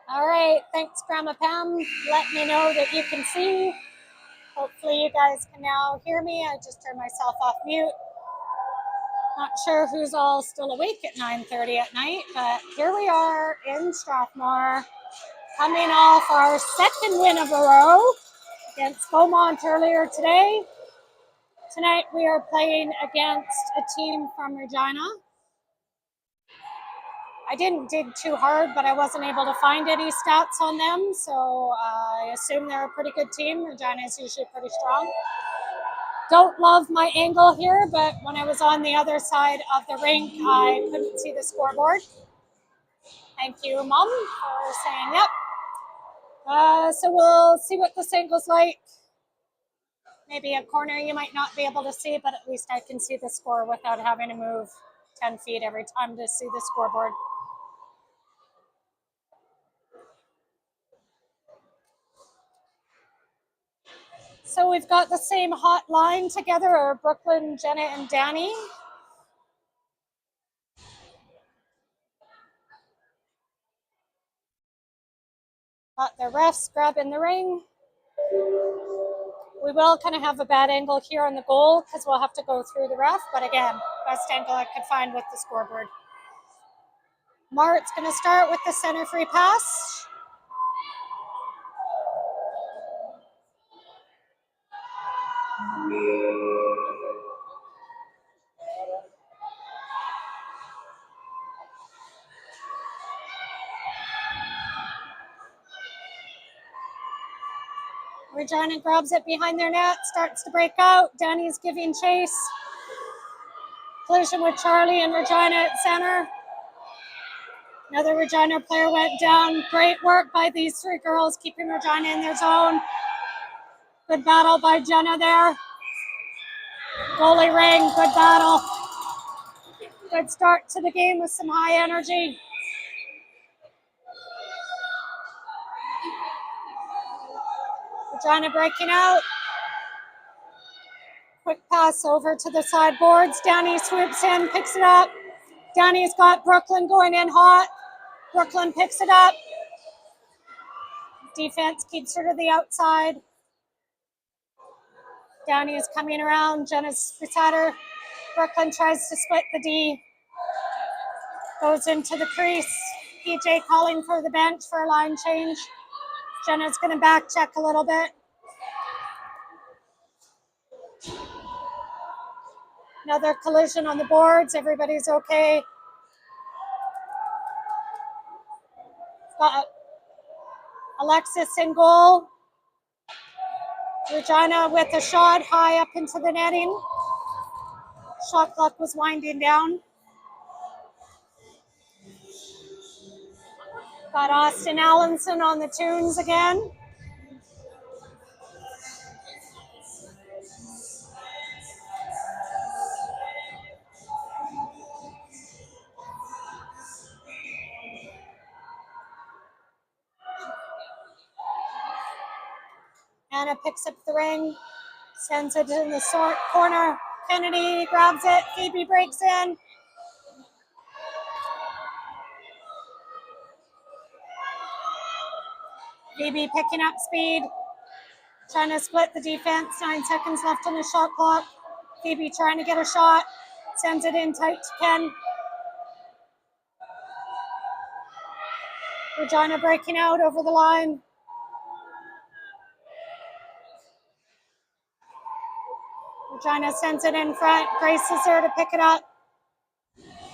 All right, thanks, Grandma Pam. Let me know that you can see. Hopefully you guys can now hear me. I just turned myself off mute. Not sure who's all still awake at 9:30 at night, but here we are in Strathmore, coming off our second win of a row against Beaumont earlier today. Tonight we are playing against a team from Regina. I didn't dig too hard, but I wasn't able to find any stats on them, so I assume they're a pretty good team. Regina is usually pretty strong. Don't love my angle here, but when I was on the other side of the rink, I couldn't see the scoreboard. Thank you, Mom, for saying yep. So we'll see what this angle's like. Maybe a corner you might not be able to see, but at least I can see the score without having to move 10 feet every time to see the scoreboard. So we've got the same hot line together, are Brooklyn, Jenna, and Danny. Got the refs grabbing the ring. We will kind of have a bad angle here on the goal because we'll have to go through the ref, but again, best angle I could find with the scoreboard. Mart's going to start with the center free pass. Regina grabs it behind their net, starts to break out. Danny's giving chase. Collision with Charlie and Regina at center. Another Regina player went down. Great work by these three girls, keeping Regina in their zone. Good battle by Jenna there. Goalie ring, good battle. Good start to the game with some high energy. Regina breaking out. Quick pass over to the sideboards. Danny swoops in, picks it up. Danny's got Brooklyn going in hot. Brooklyn picks it up. Defense keeps her to the outside. Danny is coming around. Jenna's beside her. Brooklyn tries to split the D. Goes into the crease. PJ calling for the bench for a line change. Jenna's going to back check a little bit. Another collision on the boards. Everybody's okay. Got Alexis in goal. Regina with a shot high up into the netting. Shot clock was winding down. Got Austin Allenson on the tunes again. Anna picks up the ring, sends it in the corner. Kennedy grabs it. Phoebe breaks in. Phoebe picking up speed, trying to split the defense. 9 seconds left on the shot clock. Phoebe trying to get a shot, sends it in tight to Ken. Regina breaking out over the line. Regina sends it in front. Grace is there to pick it up.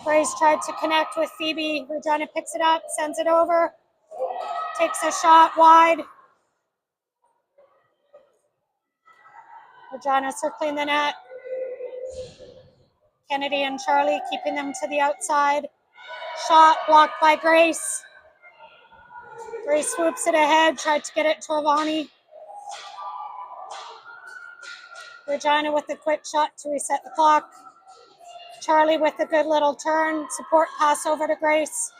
Grace tried to connect with Phoebe. Regina picks it up, sends it over. Takes a shot wide. Regina circling the net. Kennedy and Charlie keeping them to the outside. Shot blocked by Grace. Grace swoops it ahead, tried to get it to Avani. Regina with a quick shot to reset the clock. Charlie with a good little turn. Support pass over to Grace.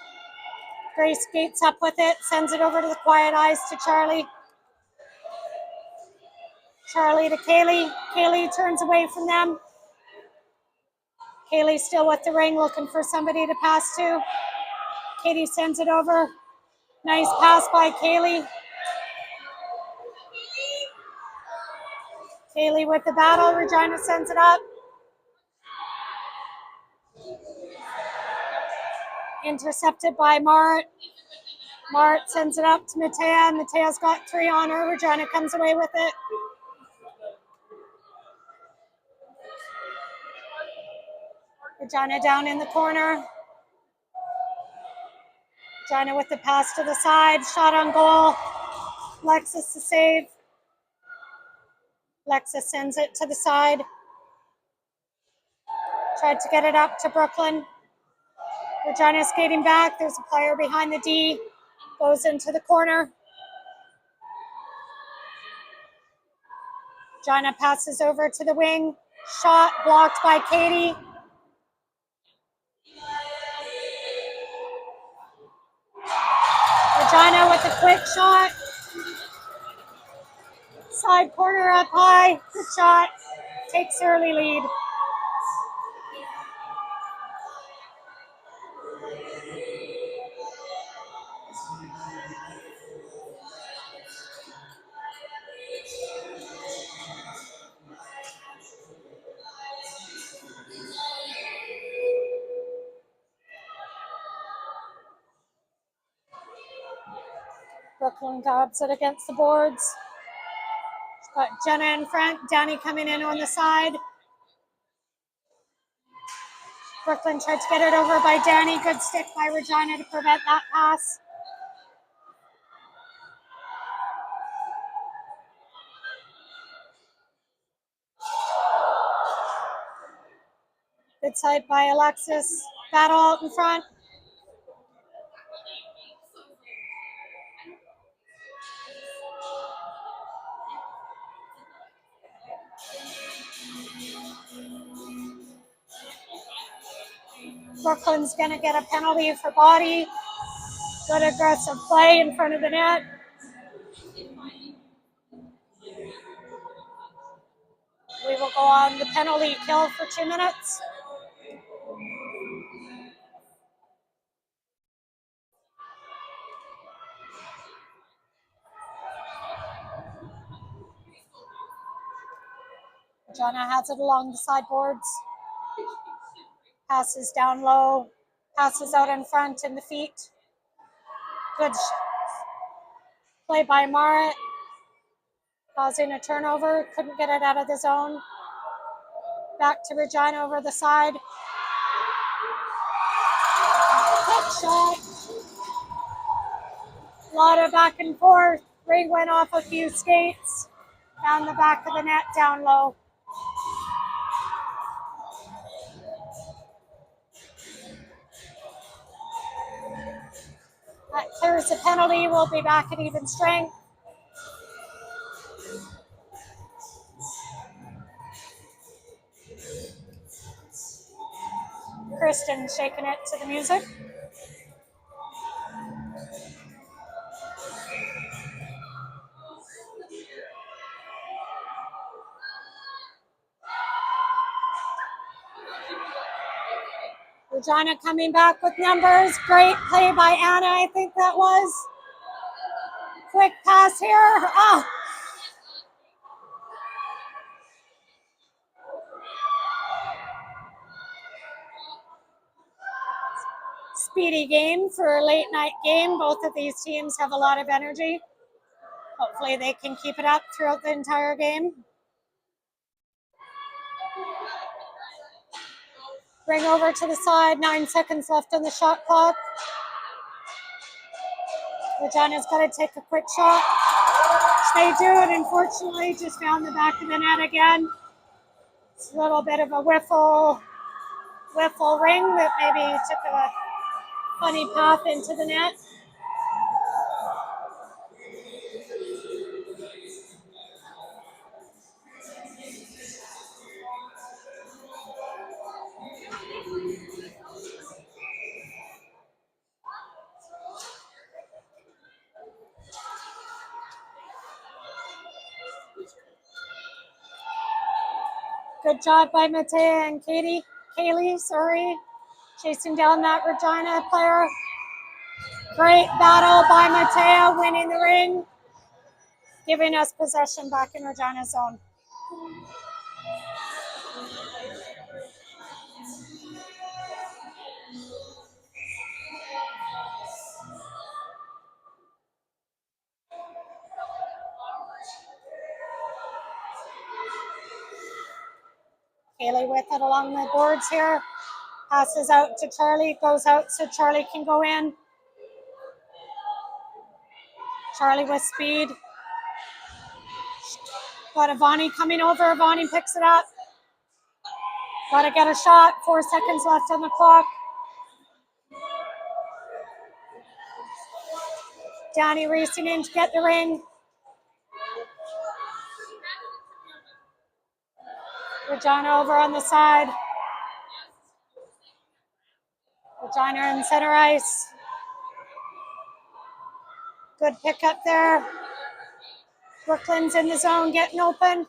Grace skates up with it, sends it over to the quiet eyes to Charlie. Charlie to Kaylee. Kaylee turns away from them. Kaylee still with the ring, looking for somebody to pass to. Katie sends it over. Nice pass by Kaylee. Kaylee with the battle. Regina sends it up. Intercepted by Mart. Mart sends it up to Matea. Matea's got 3 on her. Regina comes away with it. Regina down in the corner. Regina with the pass to the side. Shot on goal. Lexus to save. Lexus sends it to the side. Tried to get it up to Brooklyn. Regina skating back. There's a player behind the D. Goes into the corner. Regina passes over to the wing. Shot blocked by Katie. Regina with a quick shot. Side corner up high. Good shot. Takes early lead. Brooklyn grabs it against the boards. Got Jenna in front. Danny coming in on the side. Brooklyn tried to get it over by Danny. Good stick by Regina to prevent that pass. Good side by Alexis. Battle out in front. Brooklyn's going to get a penalty for body. Good aggressive play in front of the net. We will go on the penalty kill for 2 minutes. Regina has it along the sideboards. Passes down low. Passes out in front in the feet. Good play by Marit. Causing a turnover. Couldn't get it out of the zone. Back to Regina over the side. Good shot. A lot of back and forth. Ring went off a few skates. Down the back of the net, down low. That clears the penalty. We'll be back at even strength. Kristen shaking it to the music. Regina coming back with numbers. Great play by Anna, I think that was. Quick pass here. Oh. Speedy game for a late night game. Both of these teams have a lot of energy. Hopefully they can keep it up throughout the entire game. Bring over to the side. 9 seconds left on the shot clock. Regina's got to take a quick shot. They do it, unfortunately, just found the back of the net again. It's a little bit of a wiffle ring that maybe took a funny path into the net. Good job by Matea and Kaylee, chasing down that Regina player. Great battle by Matea, winning the ring, giving us possession back in Regina's zone. Kaylee with it along the boards here. Passes out to Charlie, goes out so Charlie can go in. Charlie with speed. Got Avani coming over. Avani picks it up. Got to get a shot. 4 seconds left on the clock. Danny racing in to get the ring. Regina over on the side. Regina in center ice. Good pickup there. Brooklyn's in the zone getting open.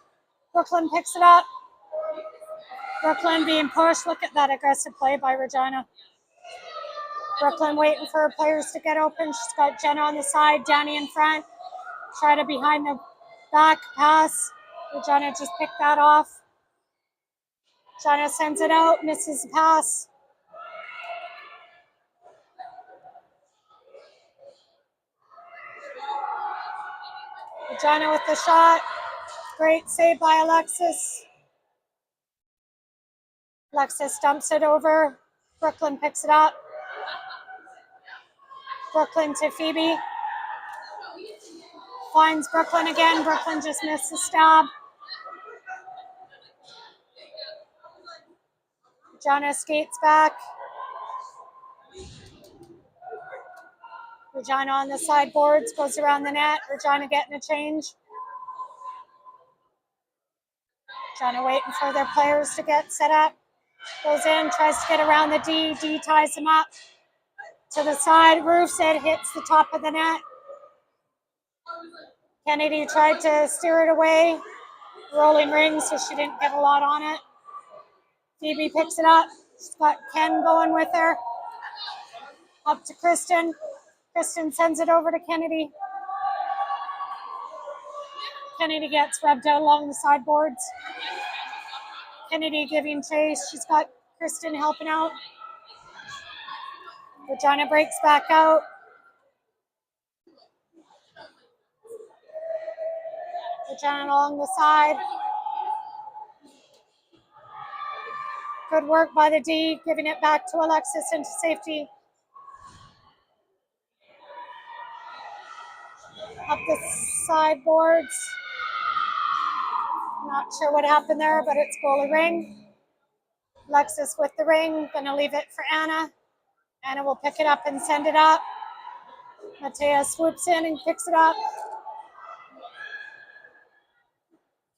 Brooklyn picks it up. Brooklyn being pushed. Look at that aggressive play by Regina. Brooklyn waiting for her players to get open. She's got Jenna on the side, Danny in front. Try to behind the back pass. Regina just picked that off. Regina sends it out, misses the pass. Regina with the shot. Great save by Alexis. Alexis dumps it over. Brooklyn picks it up. Brooklyn to Phoebe. Finds Brooklyn again. Brooklyn just missed the stab. Regina skates back. Regina on the sideboards, goes around the net. Regina getting a change. Regina waiting for their players to get set up. Goes in, tries to get around the D. D ties him up to the side. Roofs it, hits the top of the net. Kennedy tried to steer it away. Rolling ring, so she didn't get a lot on it. Phoebe picks it up. She's got Ken going with her. Up to Kristen. Kristen sends it over to Kennedy. Kennedy gets rubbed out along the sideboards. Kennedy giving chase. She's got Kristen helping out. Regina breaks back out. Regina along the side. Good work by the D, giving it back to Alexis into safety. Up the sideboards. Not sure what happened there, but it's goalie ring. Alexis with the ring, gonna leave it for Anna. Anna will pick it up and send it up. Matea swoops in and picks it up.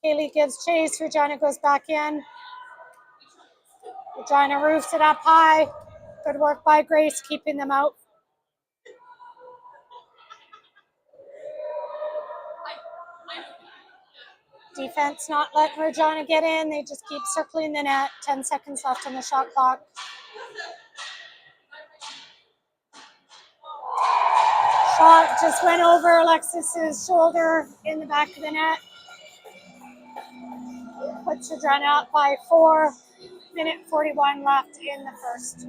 Kaylee gives chase. Regina goes back in. Regina roofs it up high. Good work by Grace, keeping them out. Defense not letting Regina get in. They just keep circling the net. 10 seconds left on the shot clock. Shot just went over Alexis's shoulder in the back of the net. Puts Regina up by 4. Minute 41 left in the first.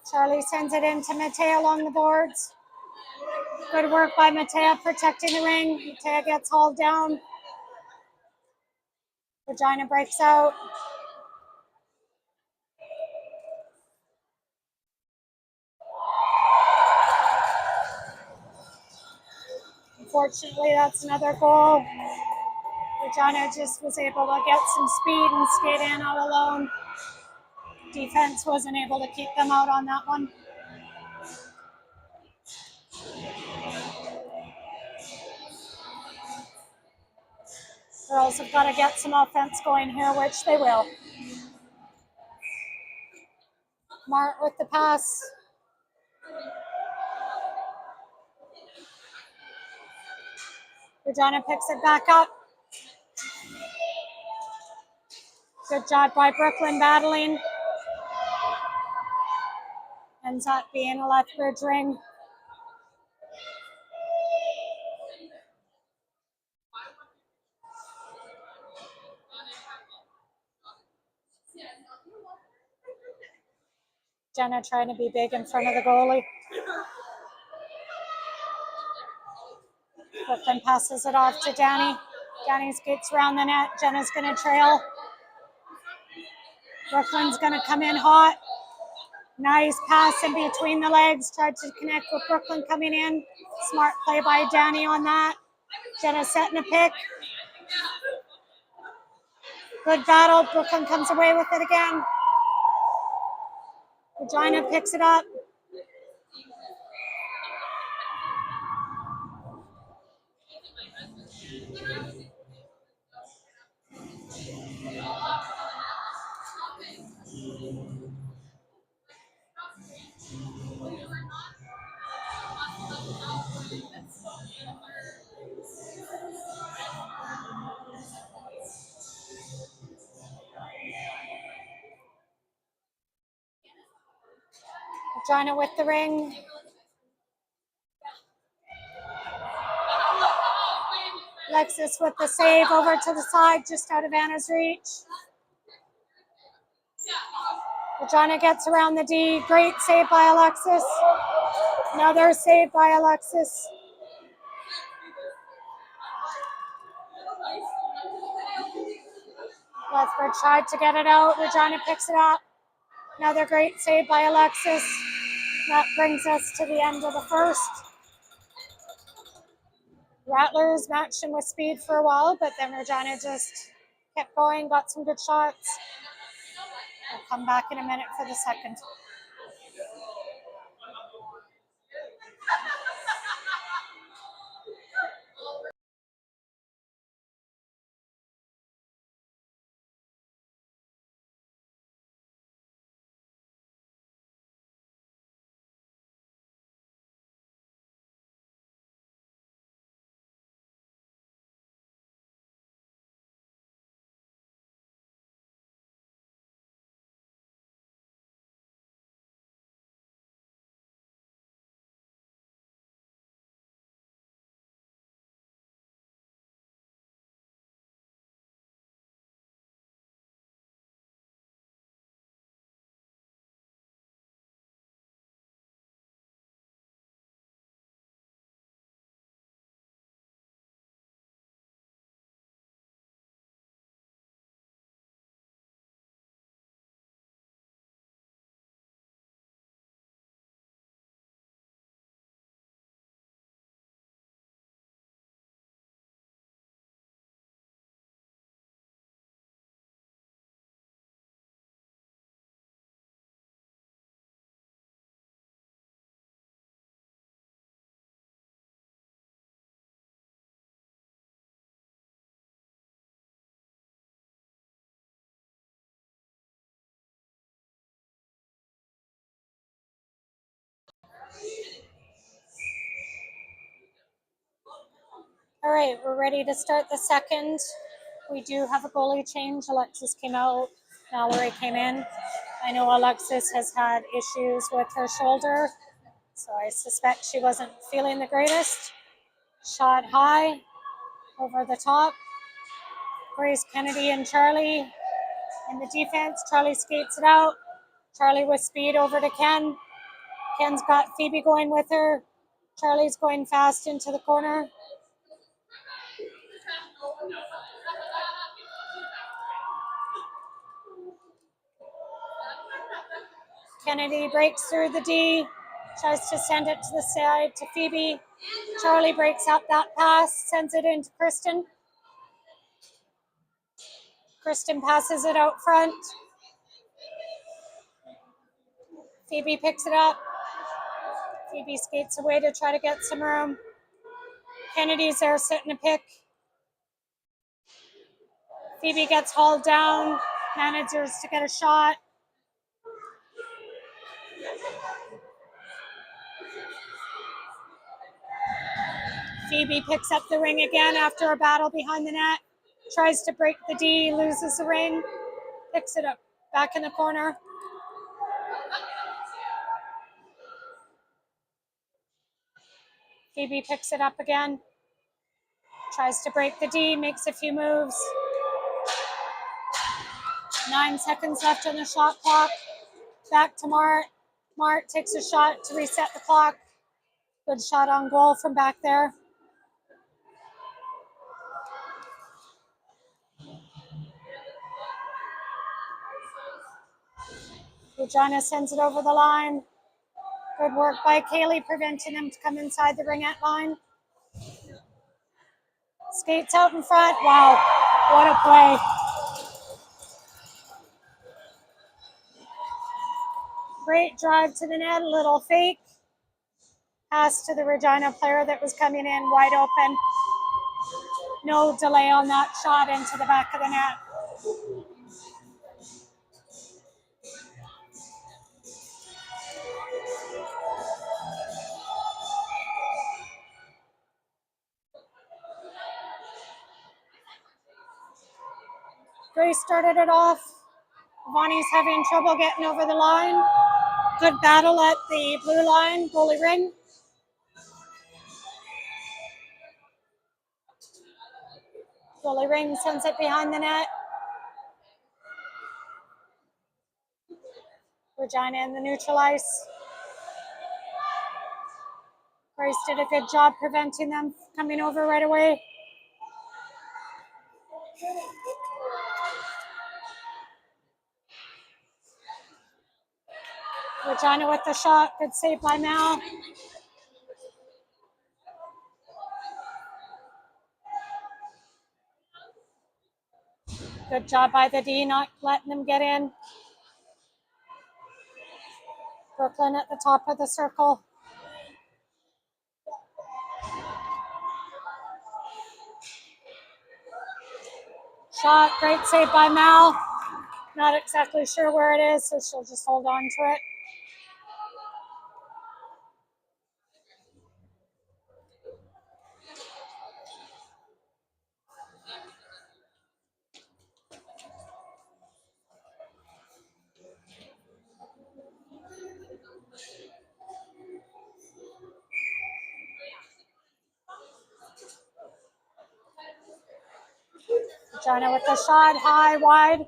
Charlie sends it in to Matea along the boards. Good work by Matea protecting the ring. Matea gets hauled down. Regina breaks out. Unfortunately, that's another goal. Regina just was able to get some speed and skate in all alone. Defense wasn't able to keep them out on that one. Girls have got to get some offense going here, which they will. Mart with the pass. Regina picks it back up. Good job by Brooklyn battling. Ends up being a Lethbridge ring. Jenna trying to be big in front of the goalie. Brooklyn passes it off to Danny. Danny skates around the net. Jenna's going to trail. Brooklyn's going to come in hot. Nice pass in between the legs. Tried to connect with Brooklyn coming in. Smart play by Danny on that. Jenna setting a pick. Good battle. Brooklyn comes away with it again. Regina picks it up. Regina with the ring. Alexis with the save over to the side, just out of Anna's reach. Regina gets around the D. Great save by Alexis. Another save by Alexis. Lethbridge tried to get it out. Regina picks it up. Another great save by Alexis. That brings us to the end of the first. Rattlers matched him with speed for a while, but then Regina just kept going, got some good shots. We'll come back in a minute for the second. All right, we're ready to start the second. We do have a goalie change. Alexis came out, Mallory came in. I know Alexis has had issues with her shoulder, so I suspect she wasn't feeling the greatest. Shot high, over the top. Grace Kennedy and Charlie in the defense. Charlie skates it out. Charlie with speed over to Ken. Ken's got Phoebe going with her. Charlie's going fast into the corner. Kennedy breaks through the D, tries to send it to the side to Phoebe. Charlie breaks up that pass, sends it into Kristen. Kristen passes it out front. Phoebe picks it up. Phoebe skates away to try to get some room. Kennedy's there sitting a pick. Phoebe gets hauled down, manages to get a shot. Phoebe picks up the ring again after a battle behind the net. Tries to break the D, loses the ring, picks it up back in the corner. Phoebe picks it up again. Tries to break the D, makes a few moves. 9 seconds left on the shot clock. Back to Mart. Mart takes a shot to reset the clock. Good shot on goal from back there. Regina sends it over the line. Good work by Kaylee, preventing them to come inside the ringette line. Skates out in front. Wow, what a play. Great drive to the net, a little fake. Pass to the Regina player that was coming in wide open. No delay on that shot into the back of the net. Grace started it off. Vonnie's having trouble getting over the line. Good battle at the blue line, goalie ring. Goalie ring sends it behind the net. Regina in the neutral ice. Grace did a good job preventing them coming over right away. Regina with the shot. Good save by Mal. Good job by the D, not letting them get in. Brooklyn at the top of the circle. Shot, great save by Mal. Not exactly sure where it is, so she'll just hold on to it. Regina with the shot, high, wide.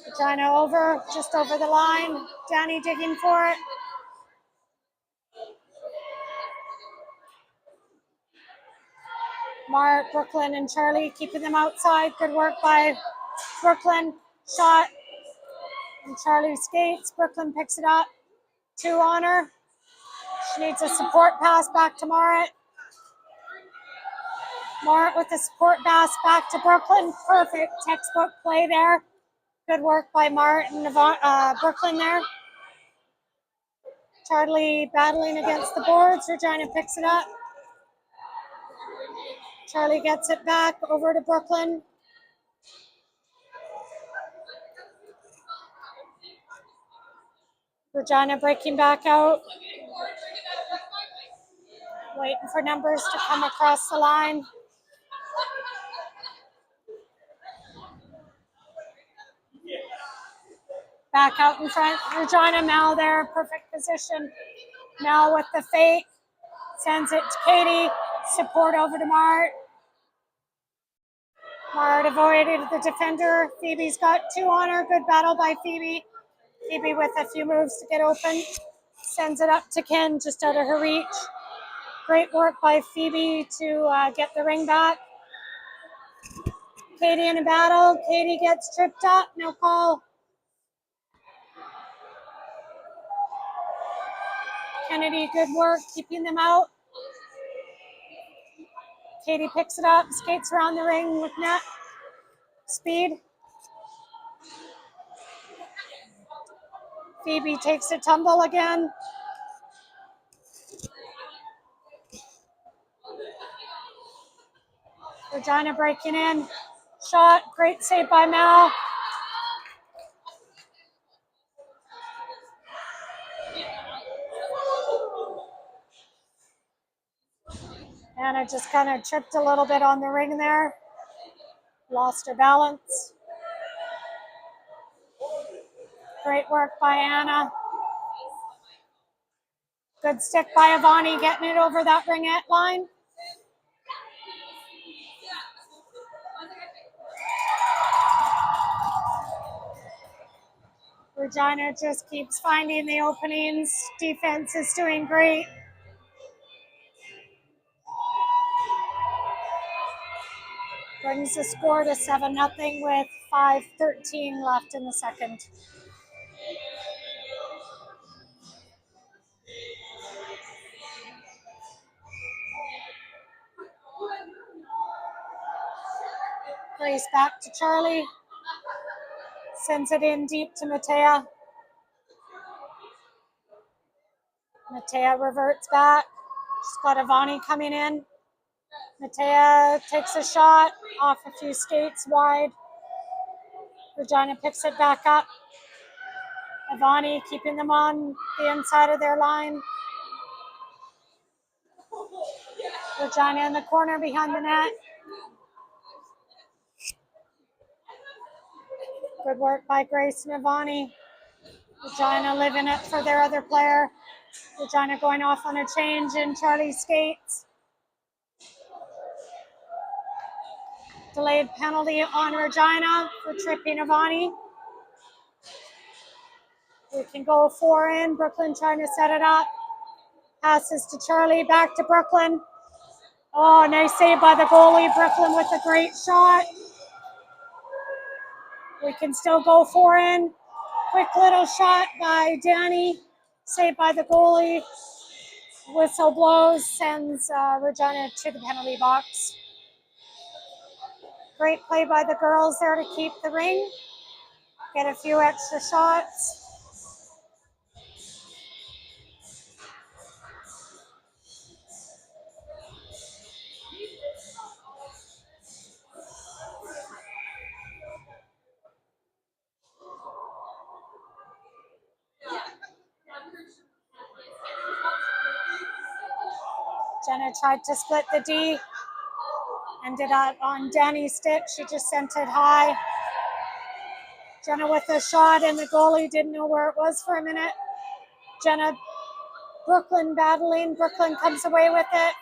Regina over, just over the line. Danny digging for it. Mart, Brooklyn, and Charlie keeping them outside. Good work by Brooklyn. Shot. And Charlie skates. Brooklyn picks it up. 2 on her. She needs a support pass back to Mart. Mart with the support pass back to Brooklyn. Perfect textbook play there. Good work by Mart and Brooklyn there. Charlie battling against the boards. Regina picks it up. Charlie gets it back over to Brooklyn. Regina breaking back out. Waiting for numbers to come across the line. Back out in front. Regina, Mal there. Perfect position. Mal with the fake. Sends it to Katie. Support over to Mart. Mart avoided the defender. Phoebe's got 2 on her. Good battle by Phoebe. Phoebe with a few moves to get open. Sends it up to Ken, just out of her reach. Great work by Phoebe to get the ring back. Katie in a battle. Katie gets tripped up. No call. Kennedy, good work keeping them out. Katie picks it up, skates around the ring with net speed. Phoebe takes a tumble again. Regina breaking in. Shot, great save by Mal. Anna just kind of tripped a little bit on the ring there. Lost her balance. Great work by Anna. Good stick by Ivani, getting it over that ringette line. Regina just keeps finding the openings. Defense is doing great. Brings the score to 7-0 with 5:13 left in the second. Race back to Charlie. Sends it in deep to Matea. Matea reverts back. She's got Ivani coming in. Matea takes a shot off a few skates wide. Regina picks it back up. Ivani keeping them on the inside of their line. Regina in the corner behind the net. Good work by Grace and Ivani. Regina living it for their other player. Regina going off on a change in Charlie's skates. Delayed penalty on Regina for tripping Ivani. We can go 4 in. Brooklyn trying to set it up. Passes to Charlie, back to Brooklyn. Oh, nice save by the goalie. Brooklyn with a great shot. We can still go 4 in. Quick little shot by Danny. Saved by the goalie. Whistle blows, sends Regina to the penalty box. Great play by the girls there to keep the ring. Get a few extra shots. Jenna tried to split the D. Ended up on Danny's stick. She just sent it high. Jenna with a shot, and the goalie didn't know where it was for a minute. Jenna, Brooklyn battling. Brooklyn comes away with it.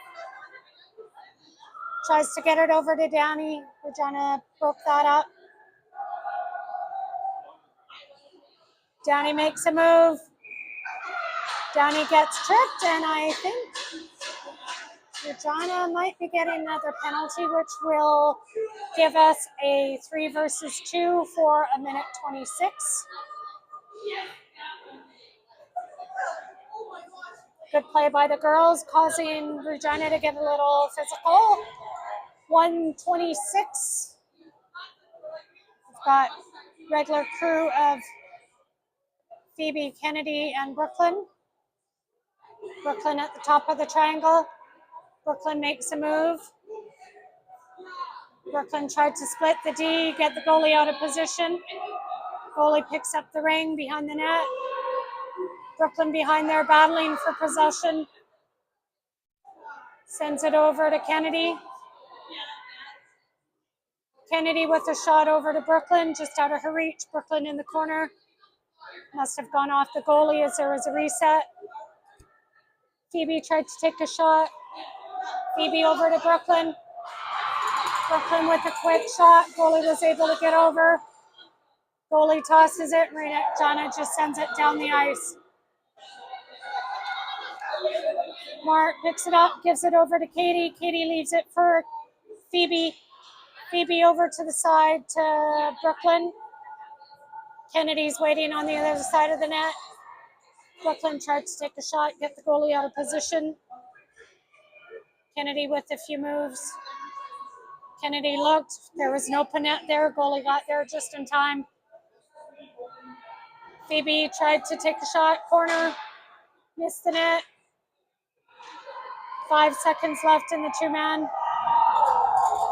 Tries to get it over to Danny. Regina broke that up. Danny makes a move. Danny gets tripped, and I think Regina might be getting another penalty, which will give us a 3 versus 2 for 1:26. Good play by the girls, causing Regina to get a little physical. 1:26. We've got regular crew of Phoebe, Kennedy, and Brooklyn. Brooklyn at the top of the triangle. Brooklyn makes a move. Brooklyn tried to split the D, get the goalie out of position. Goalie picks up the ring behind the net. Brooklyn behind there battling for possession. Sends it over to Kennedy. Kennedy with a shot over to Brooklyn, just out of her reach. Brooklyn in the corner. Must have gone off the goalie as there was a reset. Phoebe tried to take a shot. Phoebe over to Brooklyn. Brooklyn with a quick shot. Goalie was able to get over. Goalie tosses it. Regina just sends it down the ice. Mark picks it up, gives it over to Katie. Katie leaves it for Phoebe. Phoebe over to the side to Brooklyn. Kennedy's waiting on the other side of the net. Brooklyn tried to take a shot, get the goalie out of position. Kennedy with a few moves. Kennedy looked. There was an open net there. Goalie got there just in time. Phoebe tried to take a shot. Corner. Missed the net. 5 seconds left in the 2-man.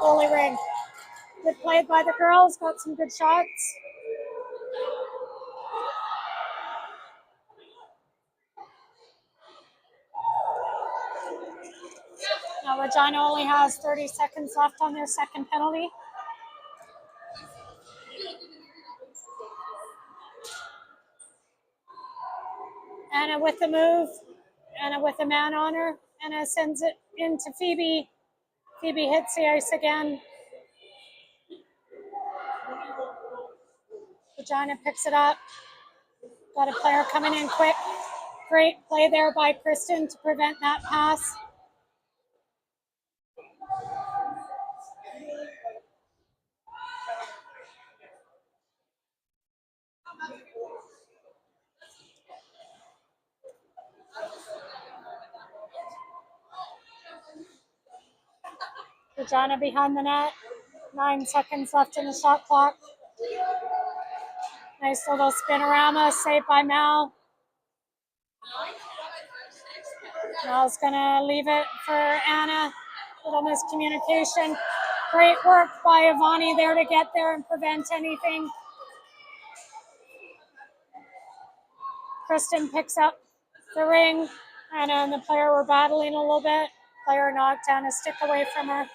goalie ring. Good play by the girls, got some good shots. Now Regina only has 30 seconds left on their second penalty. Anna with the move. Anna with a man on her. Anna sends it into Phoebe. Phoebe hits the ice again. Regina picks it up. Got a player coming in quick. Great play there by Kristen to prevent that pass. Regina behind the net. 9 seconds left in the shot clock. Nice little spinorama, saved by Mal. Mal's gonna leave it for Anna. Little miscommunication. Great work by Ivani there to get there and prevent anything. Kristen picks up the ring. Anna and the player were battling a little bit. Player knocked down a stick away from her.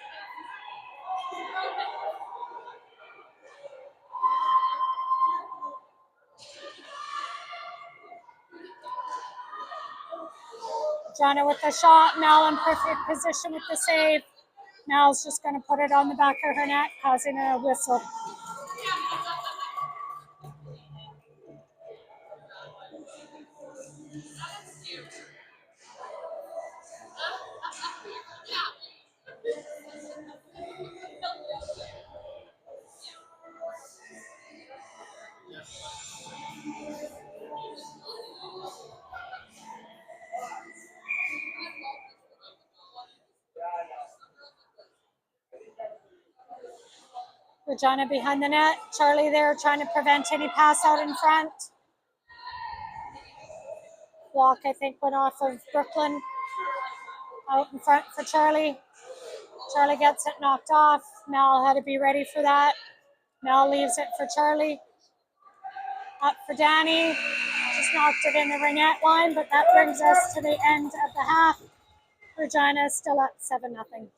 Regina with the shot. Mal in perfect position with the save. Mal's just going to put it on the back of her net, causing a whistle. Regina behind the net. Charlie there trying to prevent any pass out in front. Block, I think, went off of Brooklyn. Out in front for Charlie. Charlie gets it knocked off. Mel had to be ready for that. Mel leaves it for Charlie. Up for Danny. Just knocked it in the ringette line, but that brings us to the end of the half. Regina is still up 7-0.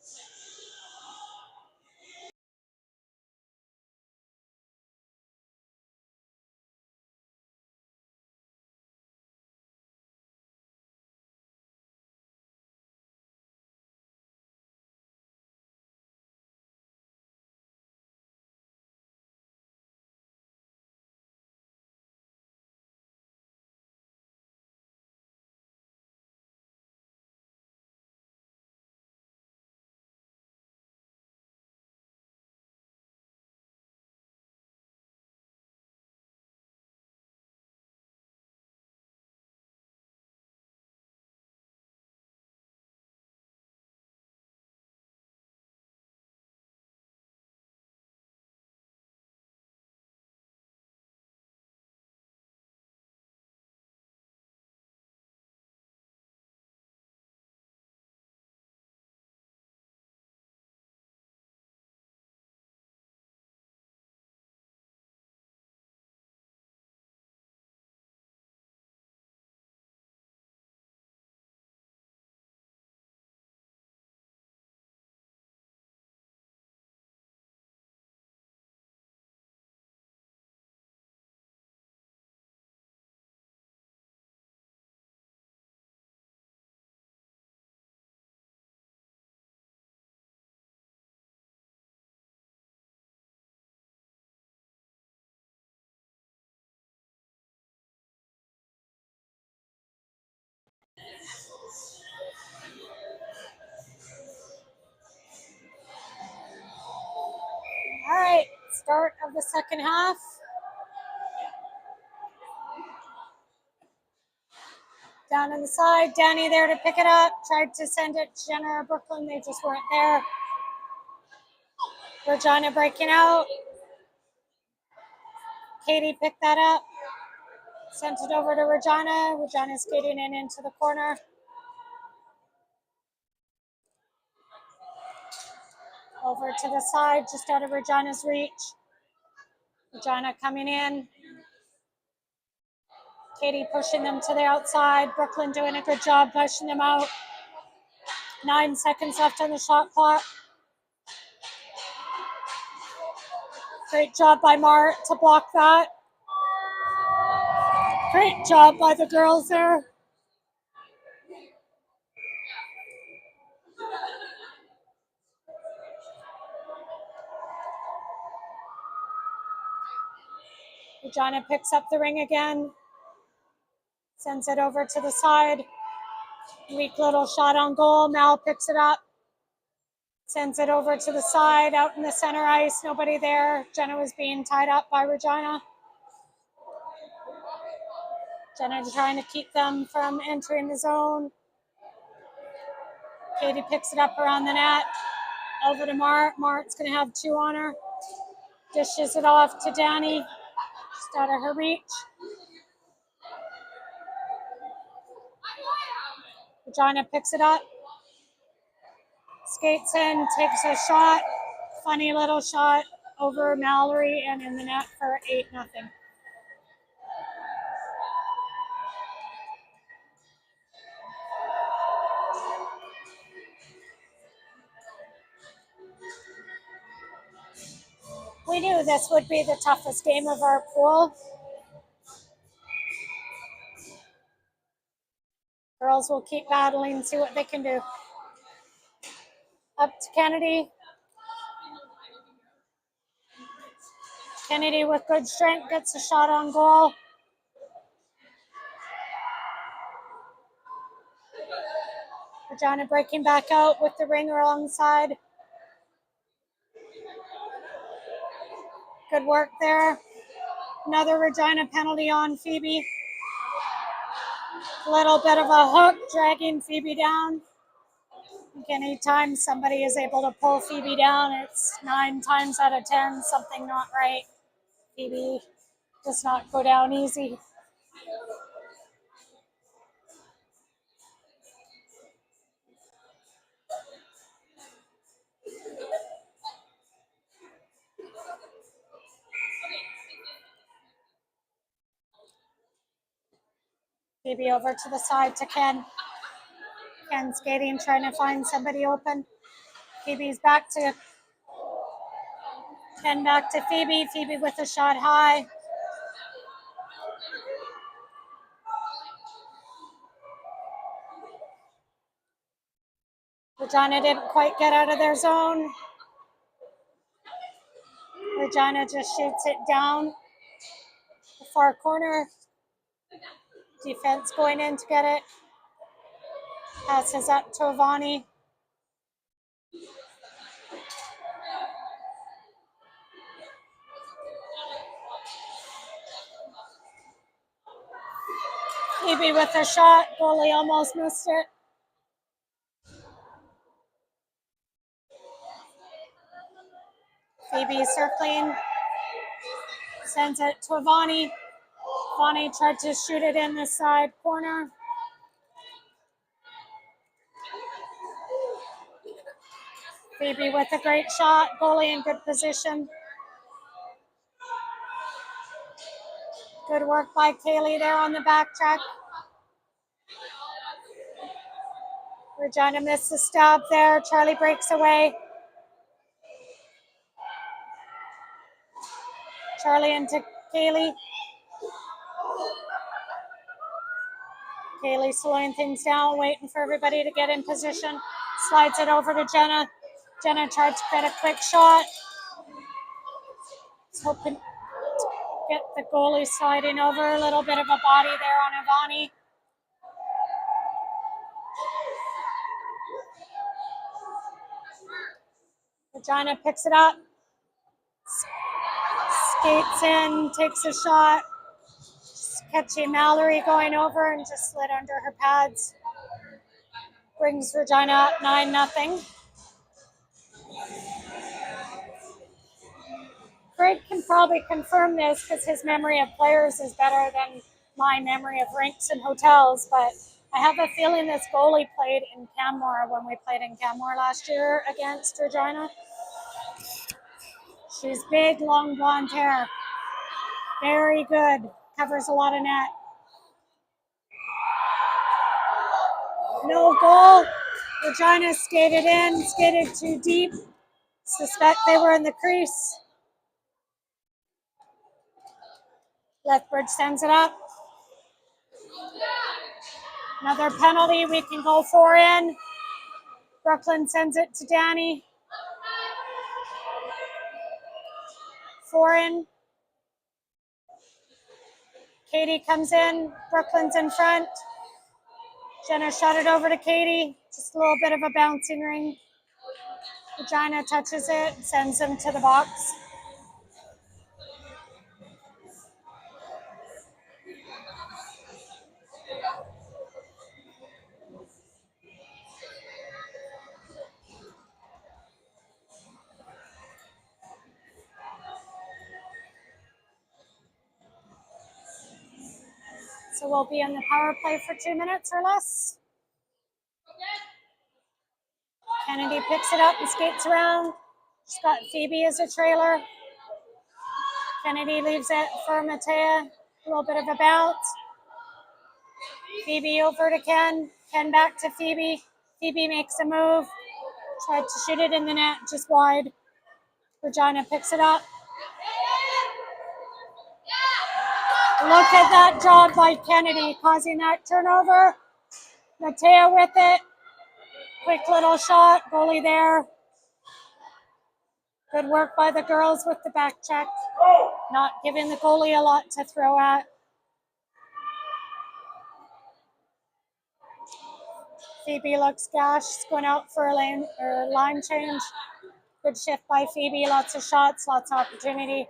All right, start of the second half. Down on the side, Danny there to pick it up. Tried to send it to Jenna or Brooklyn, they just weren't there. Regina breaking out. Katie picked that up. Sent it over to Regina. Regina skating in into the corner. Over to the side, just out of Regina's reach. Regina coming in. Katie pushing them to the outside. Brooklyn doing a good job pushing them out. 9 seconds left on the shot clock. Great job by Mart to block that. Great job by the girls there. Regina picks up the ring again. Sends it over to the side. Weak little shot on goal. Mal picks it up. Sends it over to the side, out in the center ice. Nobody there. Jenna was being tied up by Regina. Jenna trying to keep them from entering the zone. Katie picks it up around the net. Over to Mart. Mart's going to have 2 on her. Dishes it off to Danny. Just out of her reach. Regina picks it up. Skates in, takes a shot. Funny little shot over Mallory and in the net for 8-0. We knew this would be the toughest game of our pool. Girls will keep battling, see what they can do. Up to Kennedy. Kennedy with good strength gets a shot on goal. Regina breaking back out with the ringer alongside. Good work there. Another Regina penalty on Phoebe. A little bit of a hook dragging Phoebe down. Anytime somebody is able to pull Phoebe down, it's 9 times out of 10 something not right. Phoebe does not go down easy. Phoebe over to the side to Ken. Ken skating, trying to find somebody open. Phoebe's back to Ken, back to Phoebe. Phoebe with a shot high. Regina didn't quite get out of their zone. Regina just shoots it down the far corner. Defense going in to get it. Passes up to Avani. Phoebe with a shot. Goalie almost missed it. Phoebe circling. Sends it to Avani. Avani tried to shoot it in the side corner. Phoebe with a great shot. Goalie in good position. Good work by Kaylee there on the back track. Regina missed the stab there. Charlie breaks away. Charlie into Kaylee. Kaylee slowing things down, waiting for everybody to get in position. Slides it over to Jenna. Jenna tried to get a quick shot. Hoping to get the goalie sliding over. A little bit of a body there on Avani. Regina picks it up. Skates in, takes a shot. Just catching Mallory going over and just slid under her pads. Brings Regina up 9-0. Greg can probably confirm this because his memory of players is better than my memory of rinks and hotels, but I have a feeling this goalie played in Canmore when we played in Canmore last year against Regina. She's big, long blonde hair. Very good. Covers a lot of net. No goal. Regina skated in, skated too deep. Suspect they were in the crease. Lethbridge sends it up. Another penalty. We can go 4 in. Brooklyn sends it to Danny. 4 in. Katie comes in. Brooklyn's in front. Jenna shot it over to Katie. Just a little bit of a bouncing ring. Regina touches it, sends him to the box. So we'll be on the power play for 2 minutes or less. Kennedy picks it up and skates around. She's got Phoebe as a trailer. Kennedy leaves it for Matea. A little bit of a bounce. Phoebe over to Ken. Ken back to Phoebe. Phoebe makes a move. Tried to shoot it in the net, just wide. Regina picks it up. Look at that job by Kennedy, causing that turnover. Matea with it. Quick little shot, goalie there. Good work by the girls with the back check. Not giving the goalie a lot to throw at. Phoebe looks gashed, going out for a line change. Good shift by Phoebe, lots of shots, lots of opportunity.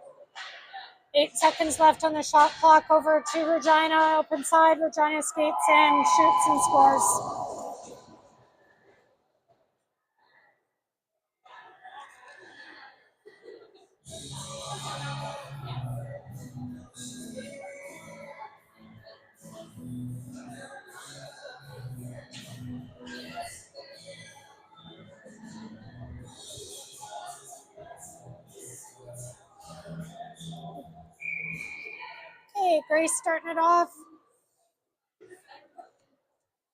8 seconds left on the shot clock. Over to Regina, open side. Regina skates in, shoots and scores. Okay, Grace starting it off.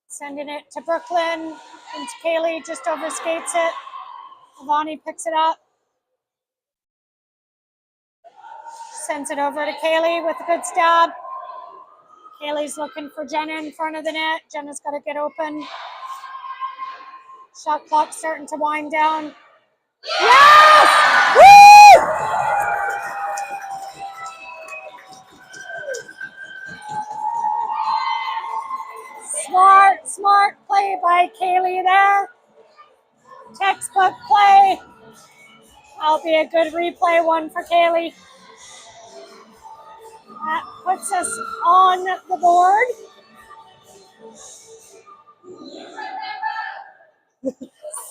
Sending it to Brooklyn. And Kaylee just overskates it. Avani picks it up. Sends it over to Kaylee with a good stab. Kaylee's looking for Jenna in front of the net. Jenna's got to get open. Shot clock starting to wind down. Yes! Woo! Smart play by Kaylee there. Textbook play. That'll be a good replay one for Kaylee. That puts us on the board. Sing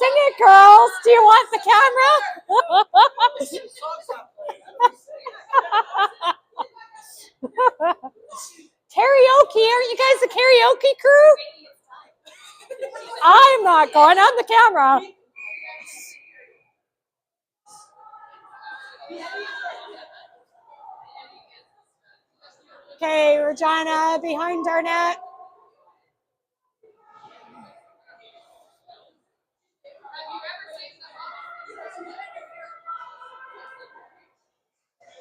it, girls. Do you want the camera? Karaoke. Are you guys a karaoke crew? I'm not going on the camera. Okay, Regina behind our net.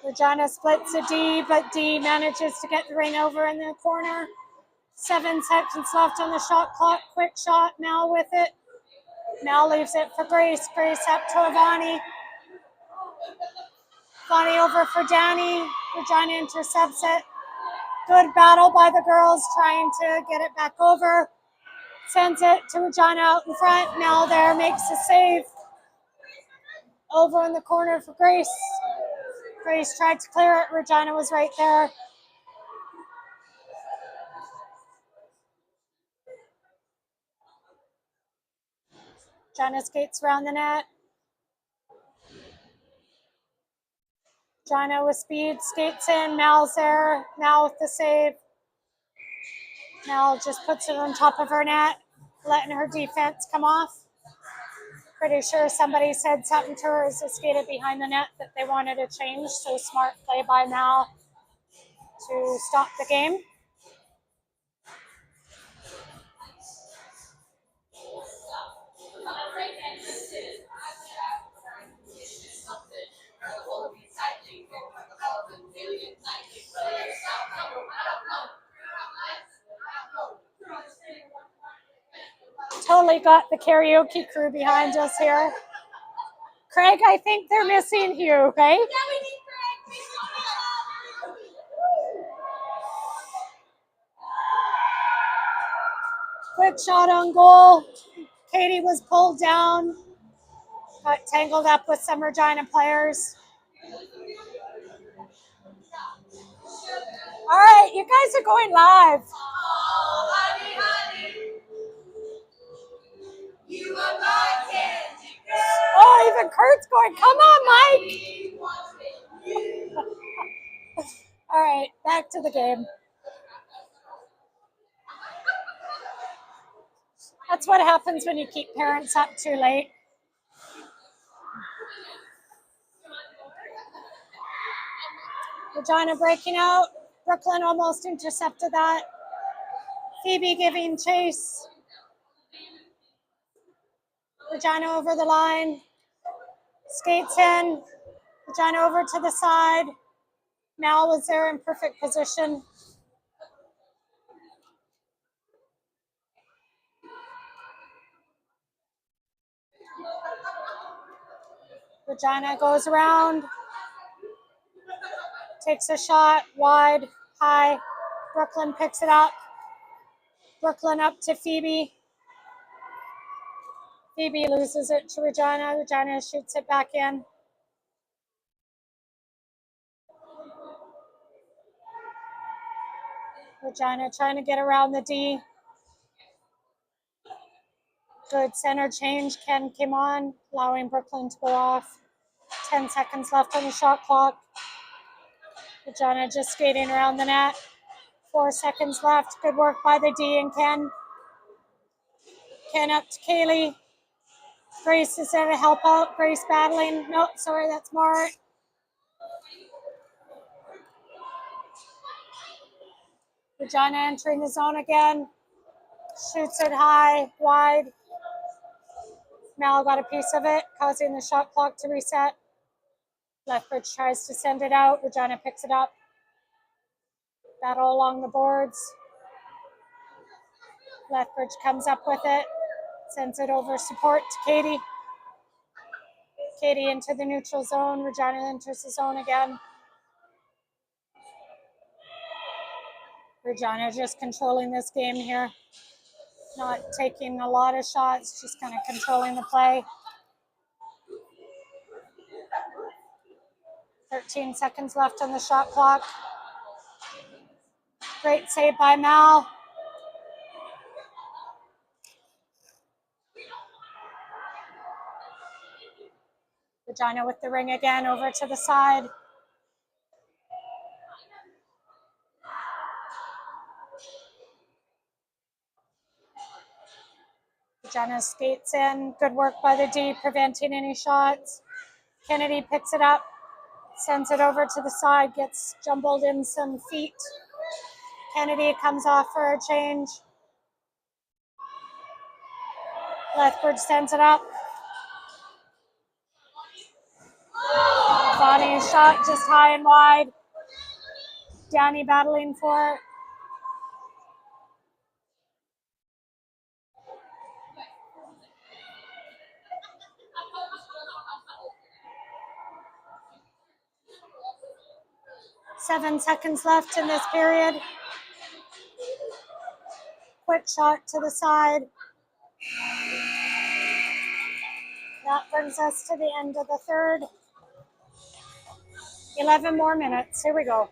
Regina splits a D, but D manages to get the ring over in the corner. 7 seconds left on the shot clock. Quick shot, Mel with it. Mel leaves it for Grace. Grace up to Avani. Avani over for Danny. Regina intercepts it. Good battle by the girls trying to get it back over. Sends it to Regina out in front. Mel there makes a save. Over in the corner for Grace. Grace tried to clear it. Regina was right there. Regina skates around the net. Regina with speed skates in. Mal's there. Mal with the save. Mal just puts it on top of her net, letting her defense come off. Pretty sure somebody said something to her as they skated behind the net that they wanted a change, so smart play by Mal to stop the game. Totally got the karaoke crew behind us here. Craig, I think they're missing you, right? Quick shot on goal. Katie was pulled down, got tangled up with some Regina players. All right, you guys are going live. Oh, honey, honey. You are my candy girl. Oh, even Kurt's going, come on, Mike. All right, back to the game. That's what happens when you keep parents up too late. Regina breaking out. Brooklyn almost intercepted that. Phoebe giving chase. Regina over the line. Skates in. Regina over to the side. Mal was there in perfect position. Regina goes around. Takes a shot. Wide. High. Brooklyn picks it up. Brooklyn up to Phoebe. Phoebe loses it to Regina. Regina shoots it back in. Regina trying to get around the D. Good center change. Ken came on, allowing Brooklyn to go off. 10 seconds left on the shot clock. Regina just skating around the net. 4 seconds left. Good work by the D and Ken. Ken up to Kaylee. Grace is there to help out. Grace battling. No, sorry, that's Mart. Regina entering the zone again. Shoots it high, wide. Mal got a piece of it, causing the shot clock to reset. Lethbridge tries to send it out. Regina picks it up. Battle along the boards. Lethbridge comes up with it. Sends it over support to Katie. Katie into the neutral zone. Regina enters the zone again. Regina just controlling this game here. Not taking a lot of shots, just kind of controlling the play. 13 seconds left on the shot clock. Great save by Mal. Regina with the ring again, over to the side. Regina skates in. Good work by the D, preventing any shots. Kennedy picks it up, sends it over to the side, gets jumbled in some feet. Kennedy comes off for a change. Lethbridge sends it up. Bonnie shot just high and wide. Danny battling for it. Seven seconds left in this period. Quick shot to the side. That brings us to the end of the third. 11 more minutes. Here we go.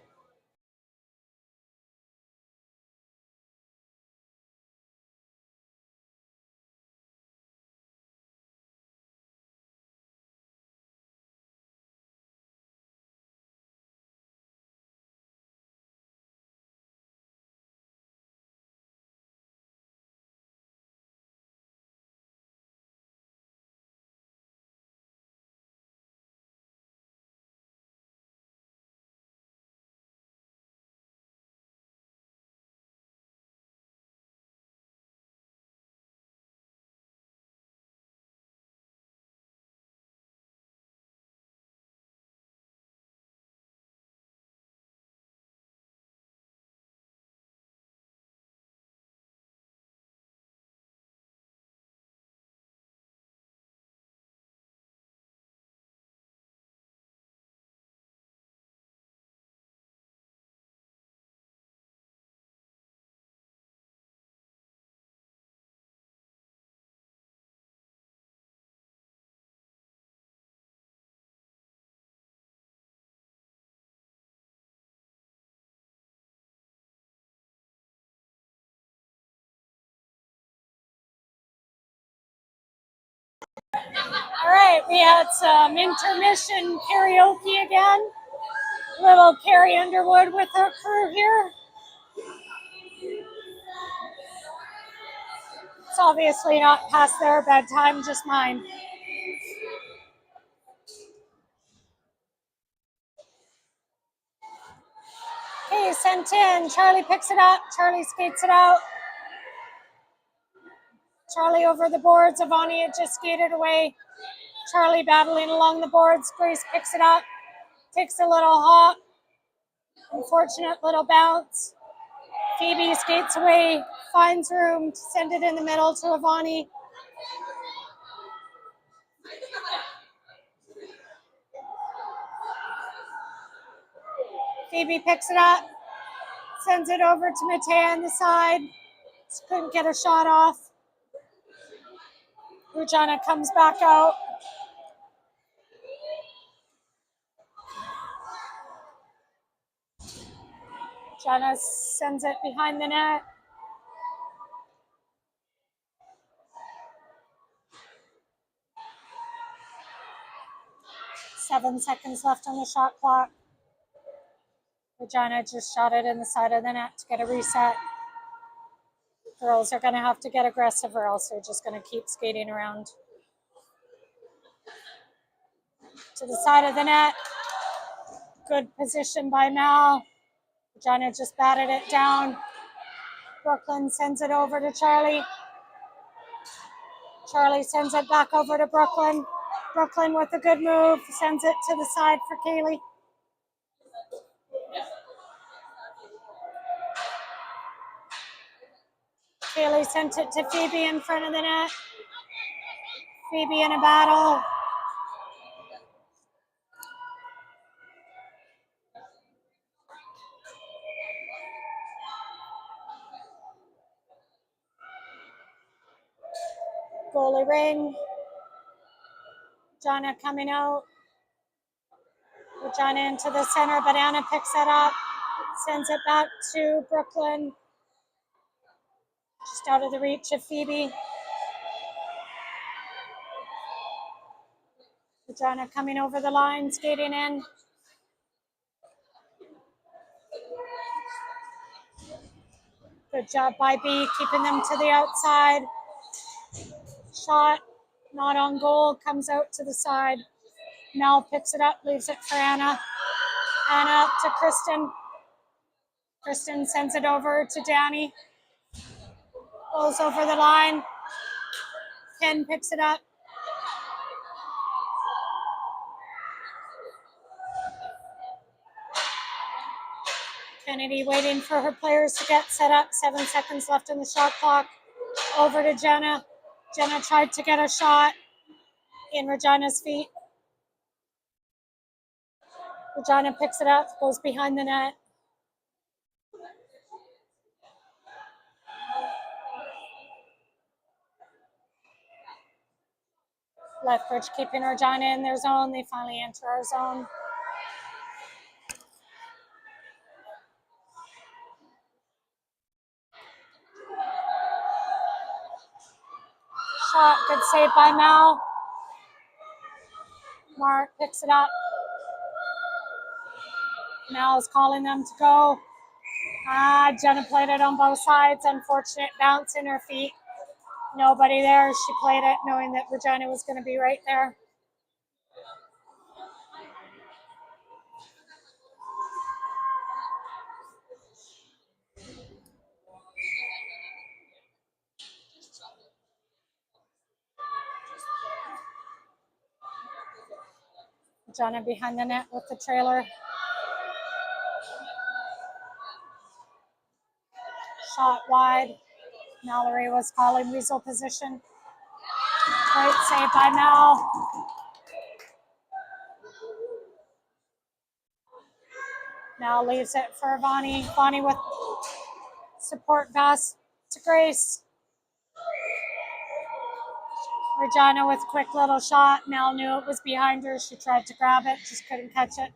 All right, we had some intermission karaoke again. Little Carrie Underwood with her crew here. It's obviously not past their bedtime, just mine. Okay, sent in. Charlie picks it up. Charlie skates it out. Charlie over the boards. Avani had just skated away. Charlie battling along the boards. Grace picks it up. Takes a little hop. Unfortunate little bounce. Phoebe skates away. Finds room to send it in the middle to Avani. Phoebe picks it up. Sends it over to Matea on the side. Just couldn't get a shot off. Regina comes back out. Regina sends it behind the net. Seven seconds left on the shot clock. Regina just shot it in the side of the net to get a reset. Girls are going to have to get aggressive or else they're just going to keep skating around. To the side of the net. Good position by Mal. Regina just batted it down. Brooklyn sends it over to Charlie. Charlie sends it back over to Brooklyn. Brooklyn with a good move. Sends it to the side for Kaylee. Kaylee sent it to Phoebe in front of the net. Phoebe in a battle. Goalie ring. Regina coming out. Regina into the center. Banana picks it up. Sends it back to Brooklyn. Just out of the reach of Phoebe. Regina coming over the line, skating in. Good job by B, keeping them to the outside. Shot, not on goal, comes out to the side. Mel picks it up, leaves it for Anna. Anna up to Kristen. Kristen sends it over to Danny. Goes over the line. Ken picks it up. Kennedy waiting for her players to get set up. 7 seconds left on the shot clock. Over to Jenna. Jenna tried to get a shot in Regina's feet. Regina picks it up, goes behind the net. Lethbridge keeping Regina in their zone. They finally enter our zone. Shot, good save by Mal. Mark picks it up. Mal is calling them to go. Jenna played it on both sides. Unfortunate bounce in her feet. Nobody there. She played it knowing that Regina was going to be right there. Regina behind the net with the trailer. Shot wide. Mallory was calling weasel position. Great save by Mal. Mal leaves it for Bonnie. Bonnie with support pass to Grace. Regina with quick little shot. Mal knew it was behind her. She tried to grab it, just couldn't catch it.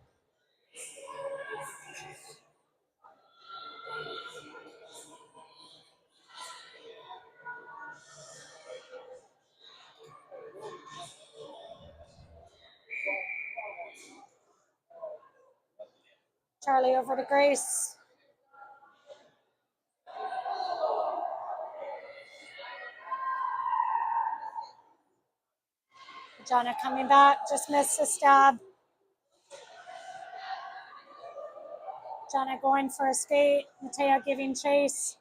Charlie over to Grace. Regina coming back, just missed the stab. Regina going for a skate. Matea giving chase.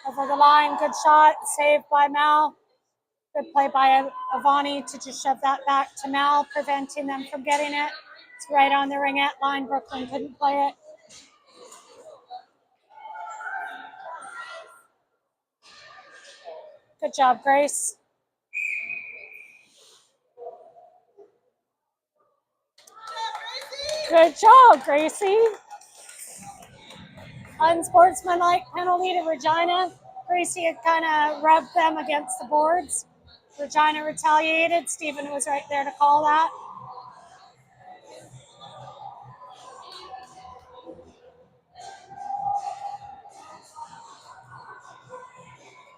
Over the line, good shot, saved by Mal. Good play by Avani to just shove that back to Mal, preventing them from getting it. It's right on the ringette line. Brooklyn couldn't play it. Good job, Grace. Good job, Gracie. Unsportsmanlike penalty to Regina. Gracie had kind of rubbed them against the boards. Regina retaliated. Stephen was right there to call that.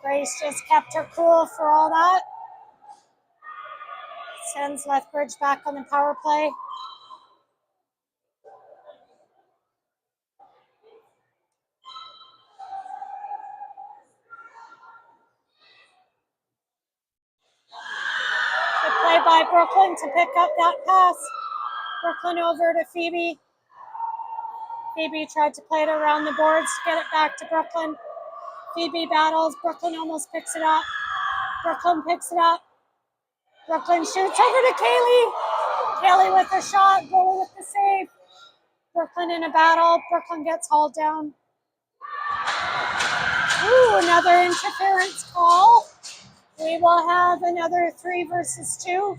Grace just kept her cool for all that. Sends Lethbridge back on the power play. Good play by Brooklyn to pick up that pass. Brooklyn over to Phoebe. Phoebe tried to play it around the boards to get it back to Brooklyn. Phoebe battles. Brooklyn almost picks it up. Brooklyn picks it up. Brooklyn shoots over to Kaylee. Kaylee with the shot. Goalie with the save. Brooklyn in a battle. Brooklyn gets hauled down. Ooh, another interference call. We will have another 3 versus 2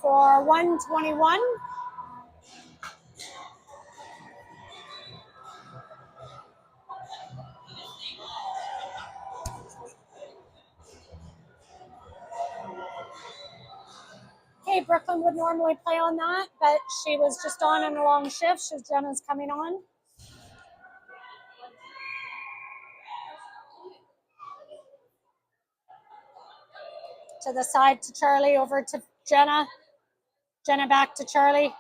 for 121. Okay, Brooklyn would normally play on that, but she was just on a long shift. Jenna's coming on. To the side to Charlie, over to Jenna. Jenna back to Charlie.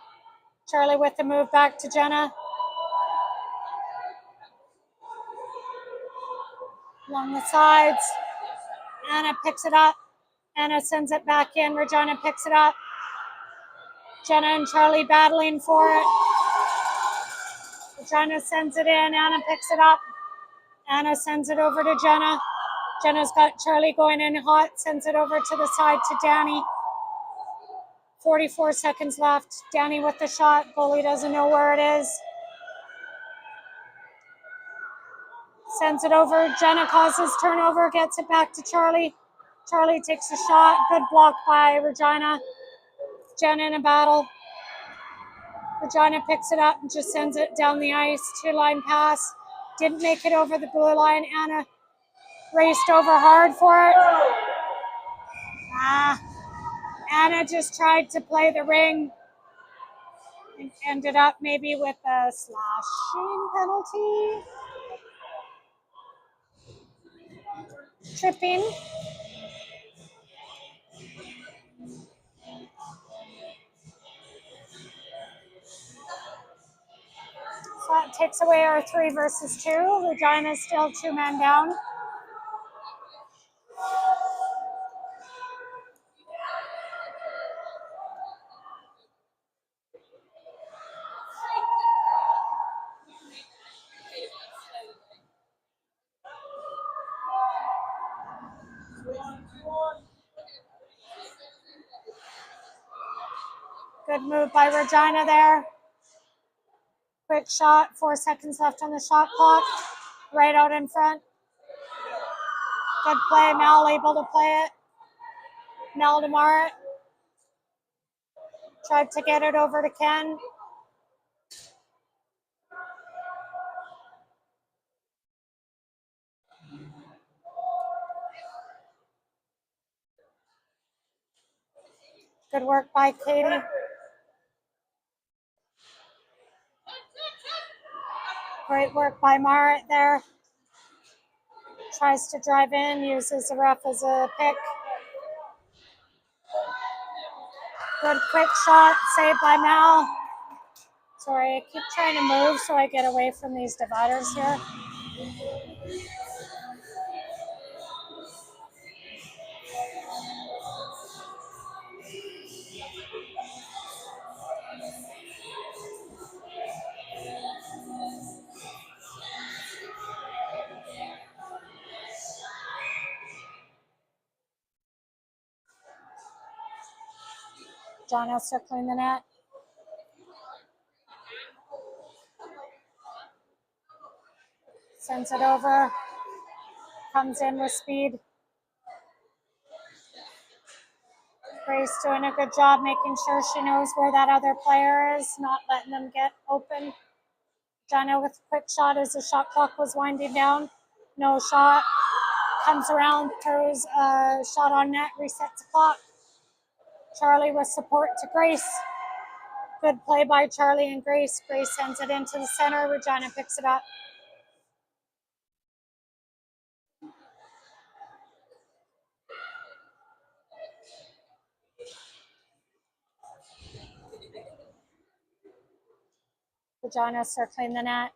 Charlie with the move back to Jenna. Along the sides. Anna picks it up. Anna sends it back in. Regina picks it up. Jenna and Charlie battling for it. Regina sends it in. Anna picks it up. Anna sends it over to Jenna. Jenna's got Charlie going in hot. Sends it over to the side to Danny. 44 seconds left. Danny with the shot. Goalie doesn't know where it is. Sends it over. Jenna causes turnover. Gets it back to Charlie. Charlie takes a shot. Good block by Regina. Jenna in a battle. Regina picks it up and just sends it down the ice. 2-line pass. Didn't make it over the blue line. Anna raced over hard for it. Anna just tried to play the ring and ended up maybe with a slashing penalty. Tripping. So that takes away our 3 versus 2. Regina's still 2 men down. Good move by Regina there. Quick shot, 4 seconds left on the shot clock. Right out in front. Good play, Mel able to play it. Mel to Marit. Tried to get it over to Ken. Good work by Katie. Great work by Marit there. Tries to drive in, uses the ref as a pick. Good quick shot, saved by Mal. Sorry, I keep trying to move so I get away from these dividers here. Regina circling the net. Sends it over. Comes in with speed. Grace doing a good job making sure she knows where that other player is, not letting them get open. Regina with a quick shot as the shot clock was winding down. No shot. Comes around, throws a shot on net, resets the clock. Charlie with support to Grace. Good play by Charlie and Grace. Grace sends it into the center. Regina picks it up. Regina circling the net.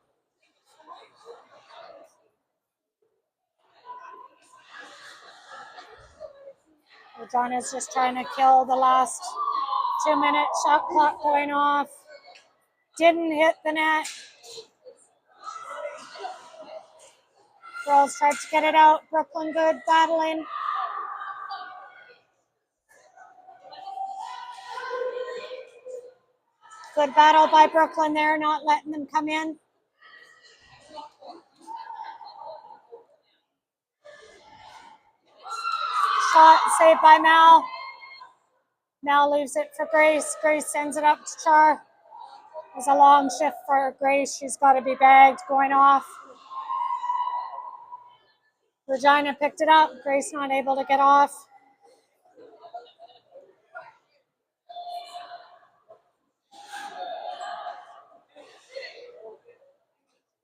Regina's just trying to kill the last 2-minute shot clock going off. Didn't hit the net. Girls tried to get it out. Brooklyn good battling. Good battle by Brooklyn there, not letting them come in. Shot saved by Mal. Mal leaves it for Grace. Grace sends it up to Char. It was a long shift for Grace. She's got to be bagged going off. Regina picked it up. Grace not able to get off.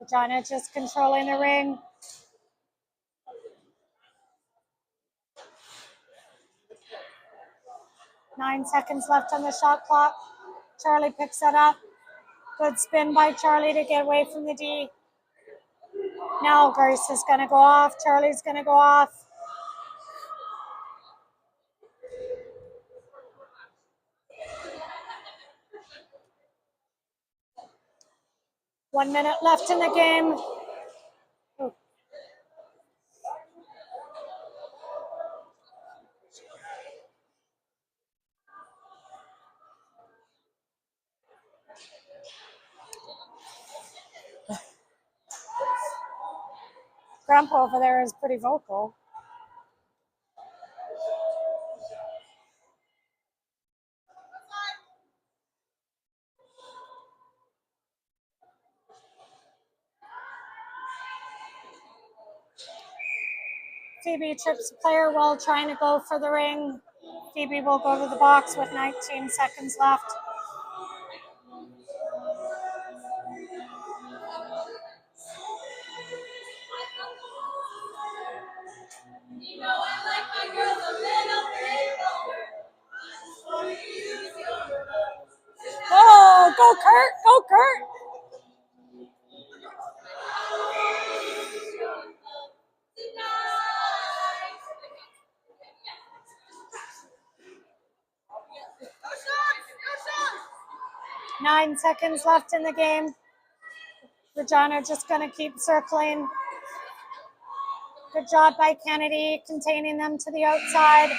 Regina just controlling the ring. Nine seconds left on the shot clock. Charlie picks it up. Good spin by Charlie to get away from the D. Now Grace is going to go off. Charlie's going to go off. One minute left in the game. Oh. Grandpa over there is pretty vocal. Phoebe trips the player while trying to go for the ring. Phoebe will go to the box with 19 seconds left. Oh, go Kurt, go Kurt. Nine seconds left in the game. Regina just going to keep circling. Good job by Kennedy, containing them to the outside.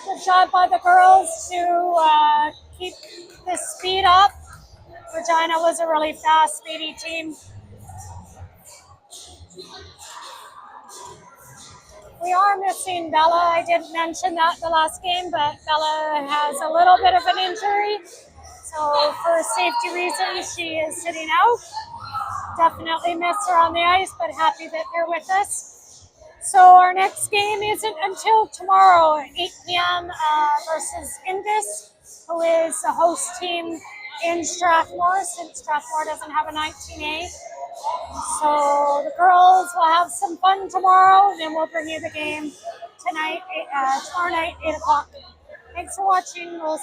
Good job by the girls to keep the speed up. Regina was a really fast, speedy team. We are missing Bella. I didn't mention that the last game, but Bella has a little bit of an injury. So for safety reasons, she is sitting out. Definitely miss her on the ice, but happy that they're with us. So our next game isn't until tomorrow at 8 p.m. Versus Indus, who is the host team in Strathmore since Strathmore doesn't have a 19A. So the girls will have some fun tomorrow, and then we'll bring you the game tonight, tomorrow night, 8 o'clock. Thanks for watching. We'll